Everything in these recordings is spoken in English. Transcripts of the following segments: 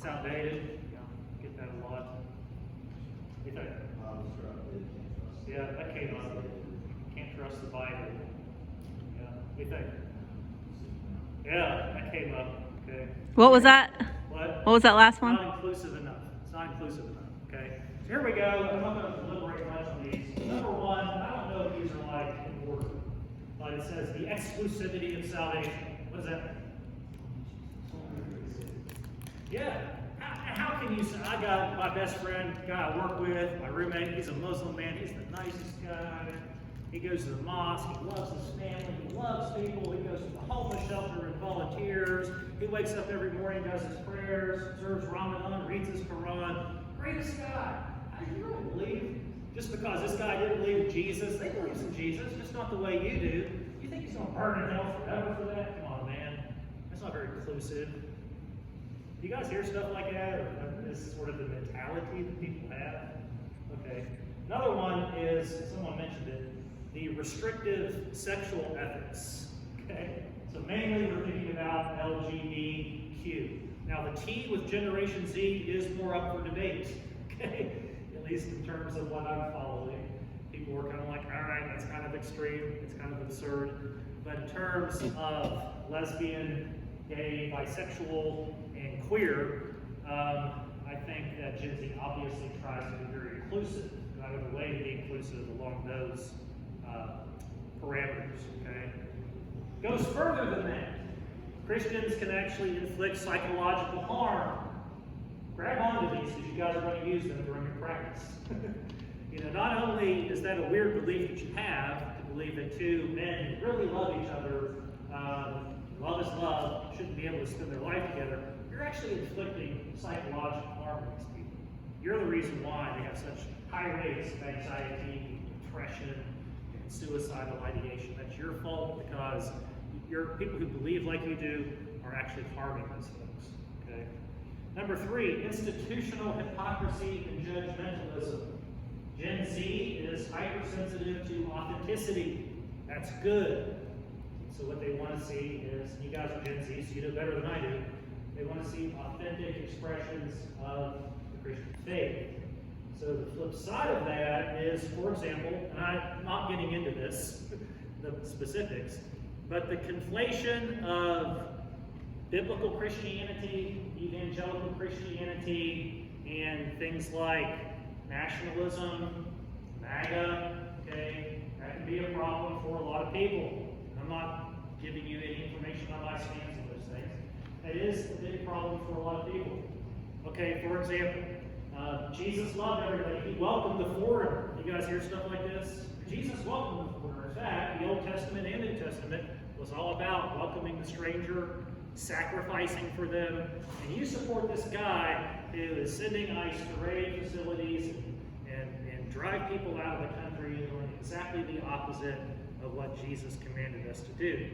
It's outdated. Yeah, get that a lot. What do you think? Yeah, that came up. Can't trust the Bible. Yeah, what do you think? Yeah, that came up. Okay. What was that? What? What was that last one? Not inclusive enough. It's not inclusive enough. Okay. So here we go. I'm not going to deliberate much on these. Number one, I don't know if these are like in order, but it says the exclusivity of salvation. What is that? Yeah. How can you say, I got my best friend, guy I work with, my roommate, he's a Muslim man, he's the nicest guy. He goes to the mosque, he loves his family, he loves people, he goes to the homeless shelter and volunteers, he wakes up every morning, does his prayers, observes Ramadan, reads his Quran. Greatest guy. Do you really believe? Just because this guy didn't believe in Jesus, they believe in Jesus, just not the way you do. You think he's going to burn in hell forever for that? Come on, man. That's not very inclusive. Do you guys hear stuff like that, or is sort of the mentality that people have? Okay. Another one is, someone mentioned it, the restrictive sexual ethics. Okay. So mainly we're thinking about LGBTQ. Now the T with Generation Z is more up for debate. Okay. At least in terms of what I'm following. People are kind of like, all right, that's kind of extreme, it's kind of absurd. But in terms of lesbian, gay, bisexual, and queer, I think that Gen Z obviously tries to be very inclusive, and I have a way to be inclusive along those parameters, okay? Goes further than that. Christians can actually inflict psychological harm. Grab onto these because you guys are going to use them during your practice. Not only is that a weird belief that you have, to believe that two men who really love each other, love is love, shouldn't be able to spend their life together, you're actually inflicting psychological harm on these people. You're the reason why they have such high rates of anxiety, depression, and suicidal ideation. That's your fault because people who believe like you do are actually harming those folks. Okay? Number 3, institutional hypocrisy and judgmentalism. Gen Z is hypersensitive to authenticity. That's good. So what they want to see is, you guys are Gen Z, so you know better than I do, they want to see authentic expressions of the Christian faith. So the flip side of that is, for example, and I'm not getting into this, the specifics, but the conflation of biblical Christianity, evangelical Christianity, and things like nationalism, MAGA, okay, that can be a problem for a lot of people. I'm not giving you any information on my stance on those things. It is a big problem for a lot of people. Okay, for example, Jesus loved everybody. He welcomed the foreigner. You guys hear stuff like this? Jesus welcomed the foreigner. In fact, the Old Testament and New Testament was all about welcoming the stranger, sacrificing for them. And you support this guy who is sending ICE to raid facilities and drive people out of the country and doing exactly the opposite of what Jesus commanded us to do.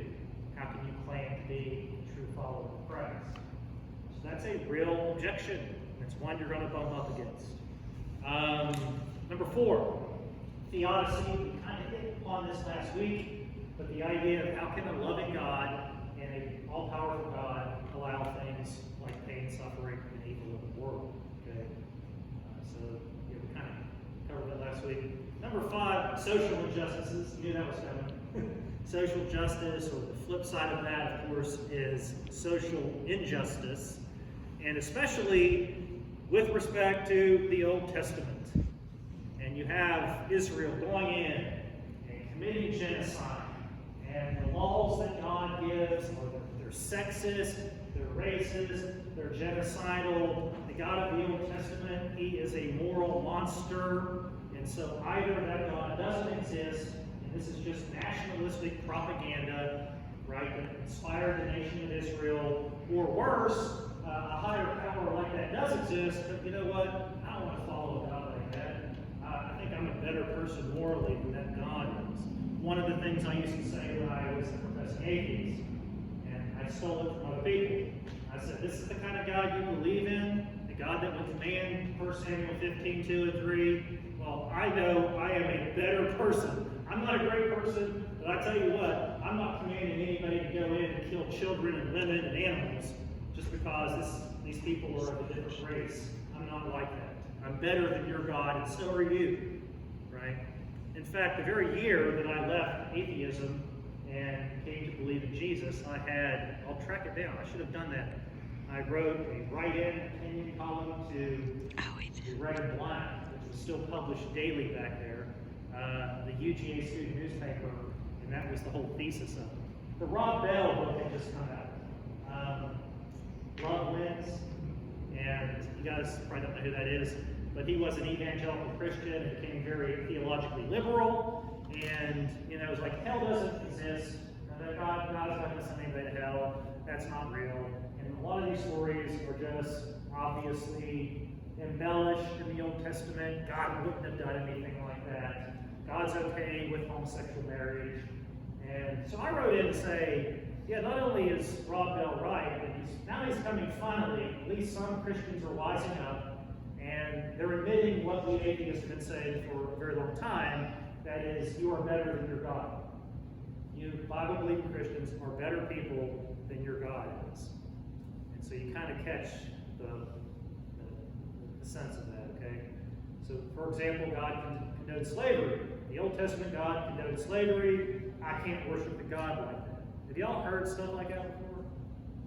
How can you claim to be a true follower of Christ? So that's a real objection. It's one you're going to bump up against. Number 4, theodicy. We kind of hit upon this last week, but the idea of how can a loving God and an all-powerful God allow things like pain, suffering, and evil in the world. Okay, so we kind of covered that last week. Number 5, social injustices. You knew that was coming. Social justice, or the flip side of that, of course, is social injustice, and especially with respect to the Old Testament. And you have Israel going in and committing genocide, and the laws that God gives they're sexist, they're racist, they're genocidal. The God of the Old Testament, he is a moral monster, and so either that God doesn't exist, and this is just nationalistic propaganda, right, that inspired the nation of Israel, or worse, a higher power like that does exist, but you know what? I don't want to follow a God like that. I think I'm a better person morally than that God is. One of the things I used to say when I was a professing atheist, and I stole it from other people, I said, this is the kind of God you believe in, the God that would command 1 Samuel 15, 2 and 3. Well, I know I am a better person. I'm not a great person, but I tell you what, I'm not commanding anybody to go in and kill children and women and animals just because these people are of a different race. I'm not like that. I'm better than your God, and so are you, right? In fact, the very year that I left atheism and came to believe in Jesus, I'll track it down, I should have done that. I wrote a write-in opinion column to the Red and Black, which was still published daily back there, the UGA student newspaper, and that was the whole thesis of it. The Rob Bell book had just come out. Love Wins, and you guys probably don't know who that is, but he was an evangelical Christian and became very theologically liberal, and it was like, hell doesn't exist, and that God is not going to send anybody to hell, that's not real. And a lot of these stories are just obviously embellished in the Old Testament. God wouldn't have done anything like that. God's okay with homosexual marriage. And so I wrote in to say, yeah, not only is Rob Bell right, but now he's coming finally, at least some Christians are wising up, and they're admitting what we atheists have been saying for a very long time, that is, you are better than your God. You Bible-believing Christians are better people than your God is. And so you kind of catch the sense of that, okay? So, for example, God condoned slavery. The Old Testament God condoned slavery. I can't worship the God like that. Have y'all heard stuff like that before?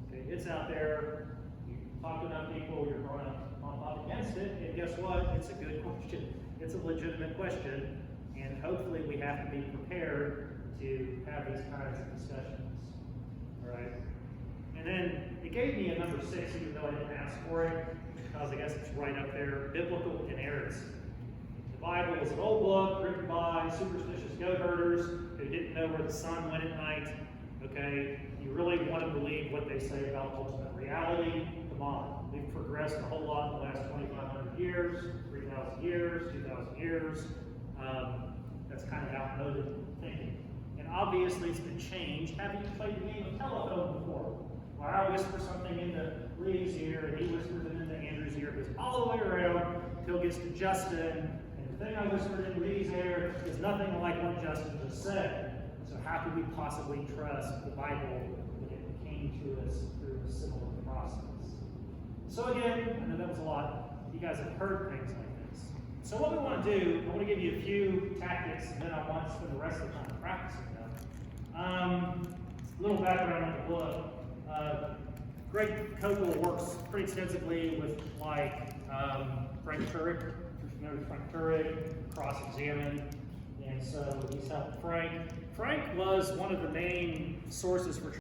Okay, it's out there. You talk to enough people, you're going to bump up against it, and guess what? It's a good question. It's a legitimate question, and hopefully we have to be prepared to have these kinds of discussions. All right? And then it gave me a number 6, even though I didn't ask for it, because I guess it's right up there, biblical inerrancy. The Bible is an old book written by superstitious goat herders who didn't know where the sun went at night. Okay, you really want to believe what they say about ultimate reality? Come on, we've progressed a whole lot in the last 2,500 years, 3,000 years, 2,000 years. That's kind of outmoded thinking. And obviously it's been changed. Have you played the game of telephone before? Where I whisper something into Lee's ear and he whispers it into Andrew's ear. It goes all the way around until it gets to Justin. And the thing I whispered in Lee's ear is nothing like what Justin just said. So how could we possibly trust the Bible when it came to us through a similar process? So again, I know that was a lot. You guys have heard things like this. So what we want to do, I want to give you a few tactics, and then I want to spend the rest of the time practicing them. A little background on the book. Greg Kokel works pretty extensively with Frank Turek. If you're familiar with Frank Turek, cross-examined. And so he's helped Frank. Frank was one of the main sources for